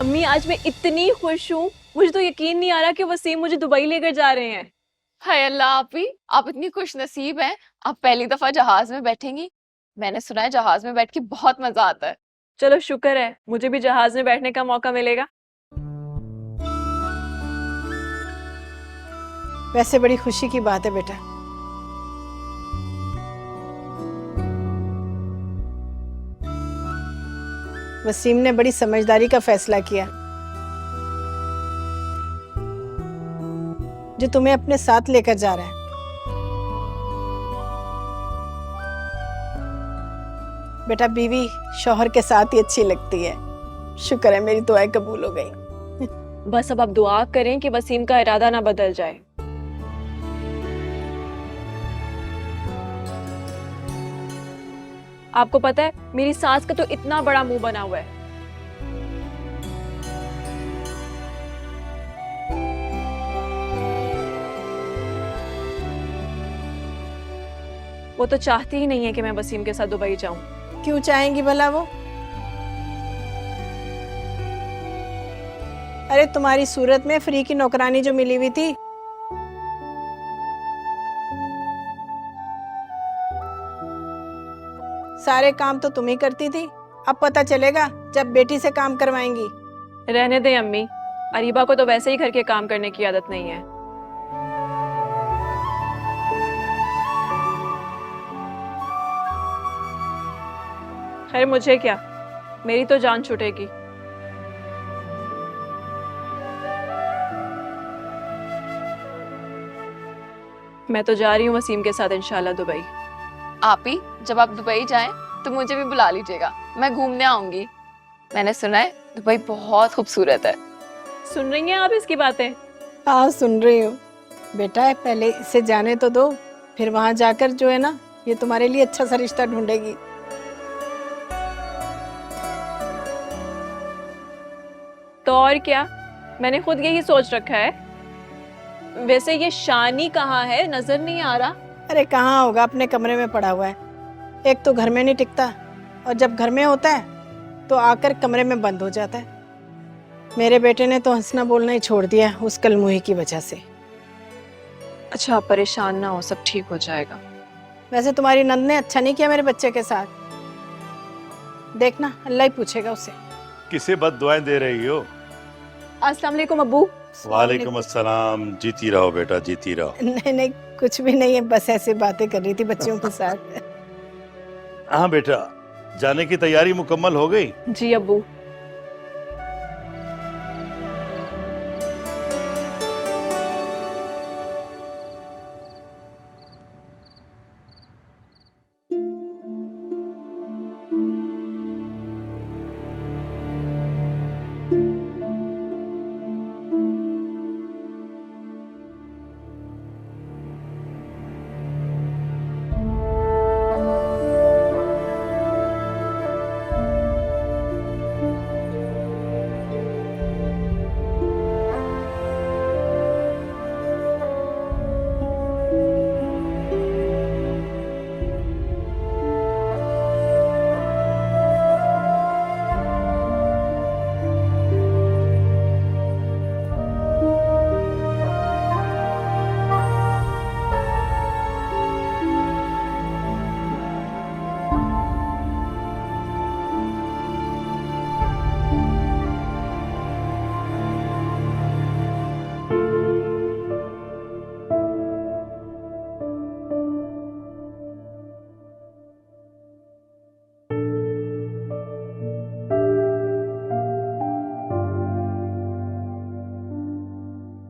अम्मी आज मैं इतनी खुश हूँ, मुझे तो यकीन नहीं आ रहा कि वसीम मुझे दुबई लेकर जा रहे हैं। हाय अल्लाह आपी, आप इतनी खुश नसीब हैं। आप पहली दफा जहाज में बैठेंगी। मैंने सुना है जहाज में बैठ के बहुत मजा आता है। चलो शुक्र है मुझे भी जहाज में बैठने का मौका मिलेगा। वैसे बड़ी खुशी की बात है बेटा। वसीम ने बड़ी समझदारी का फैसला किया जो तुम्हें अपने साथ लेकर जा रहा है। बेटा बीवी शौहर के साथ ही अच्छी लगती है। शुक्र है मेरी दुआएं कबूल हो गई। बस अब आप दुआ करें कि वसीम का इरादा ना बदल जाए। आपको पता है मेरी सास का तो इतना बड़ा मुंह बना हुआ है। वो तो चाहती ही नहीं है कि मैं वसीम के साथ दुबई जाऊं। क्यों चाहेंगी भला वो? अरे तुम्हारी सूरत में फ्री की नौकरानी जो मिली हुई थी, सारे काम तो तुम ही करती थी। अब पता चलेगा जब बेटी से काम करवाएंगी। रहने दें अम्मी, अरीबा को तो वैसे ही घर के काम करने की आदत नहीं है। खैर मुझे क्या, मेरी तो जान छूटेगी। मैं तो जा रही हूँ वसीम के साथ इंशाल्लाह दुबई। आपी जब आप दुबई जाएं तो मुझे भी बुला लीजिएगा, मैं घूमने आऊंगी। मैंने सुना है दुबई बहुत खूबसूरत है। सुन रही हैं आप इसकी बातें? हाँ सुन रही हूँ बेटा। पहले इसे जाने तो दो, फिर वहां जाकर जो है ना, ये तुम्हारे लिए अच्छा सा रिश्ता ढूंढेगी। तो और क्या, मैंने खुद यही सोच रखा है। वैसे ये शानी कहाँ है, नजर नहीं आ रहा। अरे कहाँ होगा, अपने कमरे में पड़ा हुआ है। एक तो घर में नहीं टिकता, और जब घर में होता है तो आकर कमरे में बंद हो जाता है। मेरे बेटे ने तो हंसना बोलना ही छोड़ दिया है उस कलमुही की वजह से। अच्छा आप परेशान ना हो, सब ठीक हो जाएगा। वैसे तुम्हारी नंद ने अच्छा नहीं किया मेरे बच्चे के साथ। देखना अल्लाह ही पूछेगा उससे। किसे बद दुआएं दे रही हो? अस्सलाम वालेकुम अब्बू। वालेकुम अस्सलाम। जीती रहो बेटा, जीती रहो। नहीं नहीं कुछ भी नहीं है, बस ऐसे बातें कर रही थी बच्चों के साथ। हाँ बेटा, जाने की तैयारी मुकम्मल हो गई? जी अब्बू।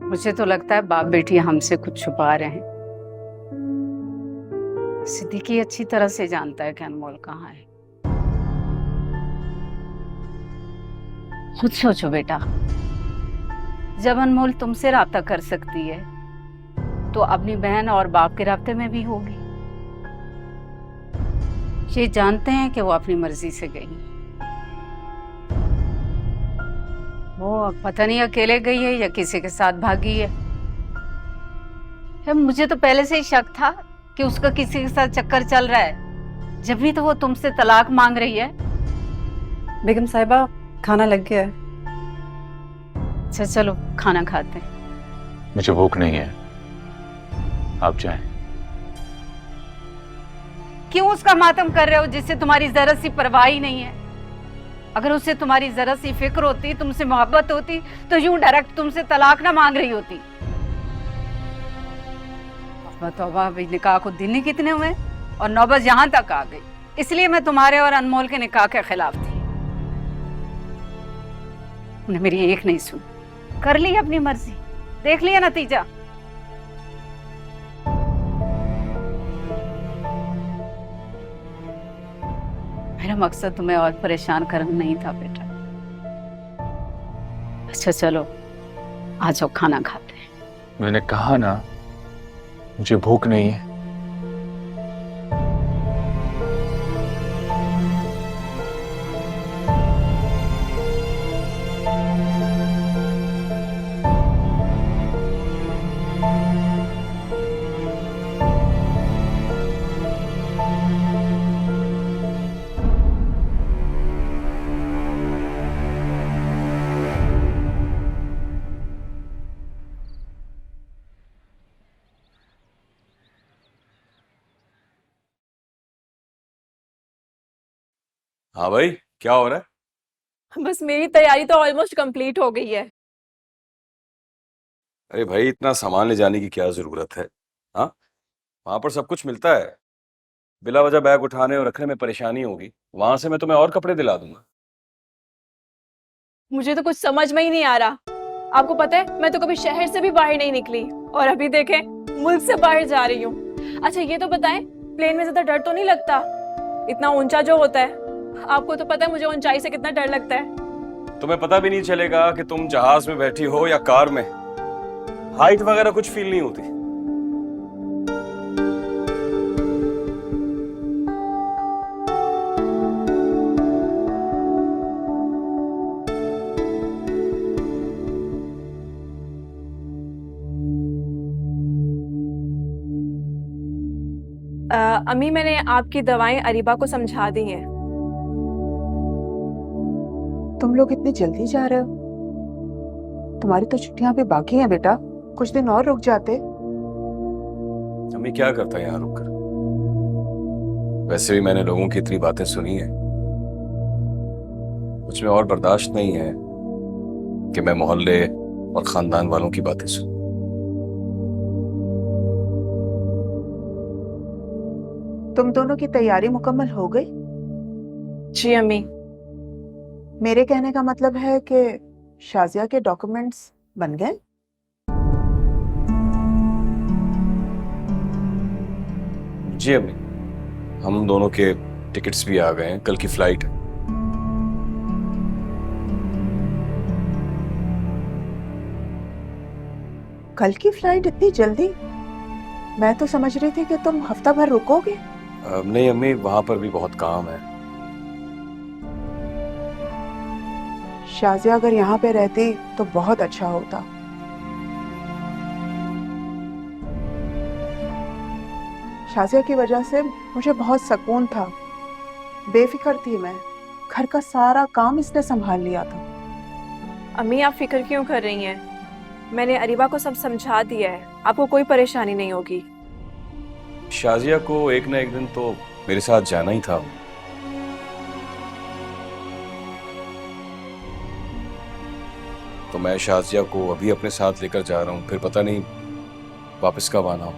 मुझे तो लगता है बाप बेटी हमसे कुछ छुपा रहे हैं। सिद्दीकी अच्छी तरह से जानता है कि अनमोल कहाँ है। खुद सोचो बेटा, जब अनमोल तुमसे राब्ता कर सकती है तो अपनी बहन और बाप के राब्ते में भी होगी। ये जानते हैं कि वो अपनी मर्जी से गई। वो पता नहीं अकेले गई है या किसी के साथ भागी है। मुझे तो पहले से ही शक था कि उसका किसी के साथ चक्कर चल रहा है, जब भी तो वो तुमसे तलाक मांग रही है। बेगम साहिबा खाना लग गया है। अच्छा चलो खाना खाते हैं। मुझे भूख नहीं है, आप जाएं। क्यों उसका मातम कर रहे हो जिससे तुम्हारी जरा सी परवाह ही नहीं है? अगर उसे तुम्हारी जरा सी फिक्र होती, तुमसे मोहब्बत होती, तो यूं डायरेक्ट तुमसे तलाक ना मांग रही होती। तौबा, अभी निकाह को दिन ही कितने हुए और नौबत यहां तक आ गई। इसलिए मैं तुम्हारे और अनमोल के निकाह के खिलाफ थी। उन्हें मेरी एक नहीं सुनी, कर ली अपनी मर्जी, देख लिया नतीजा। मेरा मकसद तुम्हें और परेशान करना नहीं था बेटा। अच्छा चलो आ जाओ, खाना खाते हैं। मैंने कहा ना मुझे भूख नहीं है। हाँ भाई, क्या हो रहा है? बस मेरी तैयारी तो ऑलमोस्ट कंप्लीट हो गई है। अरे भाई, इतना सामान ले जाने की क्या जरूरत है? हाँ, वहां पर सब कुछ मिलता है। बिला वजह बैग उठाने और रखने में परेशानी होगी, वहां से मैं तुम्हें और कपड़े दिला दूंगा। मुझे तो कुछ समझ में ही नहीं आ रहा। आपको पता है, मैं तो कभी शहर से भी बाहर नहीं निकली और अभी देखें मुल्क से बाहर जा रही हूँ। अच्छा ये तो बताएं, प्लेन में ज्यादा डर तो नहीं लगता? इतना ऊंचा जो होता है, आपको तो पता है मुझे ऊंचाई से कितना डर लगता है। तुम्हें पता भी नहीं चलेगा कि तुम जहाज में बैठी हो या कार में। हाइट वगैरह कुछ फील नहीं होती। अम्मी, मैंने आपकी दवाएं अरीबा को समझा दी हैं। तुम लोग इतनी जल्दी जा रहे हो? तुम्हारी तो छुट्टियां भी बाकी हैं बेटा, कुछ दिन और रुक जाते। अम्मी क्या करता है यहाँ रुककर? वैसे भी मैंने लोगों की इतनी बातें सुनी है, मुझ में और बर्दाश्त नहीं है कि मैं मोहल्ले और खानदान वालों की बातें सुनूं। तुम दोनों की तैयारी मुकम्मल हो गई? जी अम्मी। मेरे कहने का मतलब है कि शाजिया के डॉक्यूमेंट्स बन गए? जी अम्मी, हम दोनों के टिकट्स भी आ गए हैं, कल की फ्लाइट है। कल की फ्लाइट इतनी जल्दी? मैं तो समझ रही थी कि तुम हफ्ता भर रुकोगे। नहीं अम्मी, वहां पर भी बहुत काम है। शाजिया अगर यहाँ पे रहती तो बहुत अच्छा होता। शाजिया की वजह से मुझे बहुत सुकून था, बेफिक्र थी मैं। घर का सारा काम इसने संभाल लिया था। अम्मी आप फिक्र क्यों कर रही हैं? मैंने अरीबा को सब समझा दिया है, आपको कोई परेशानी नहीं होगी। शाजिया को एक ना एक दिन तो मेरे साथ जाना ही था। तो मैं शाजिया को अभी अपने साथ लेकर जा रहा हूँ, फिर पता नहीं वापस कब आना हो।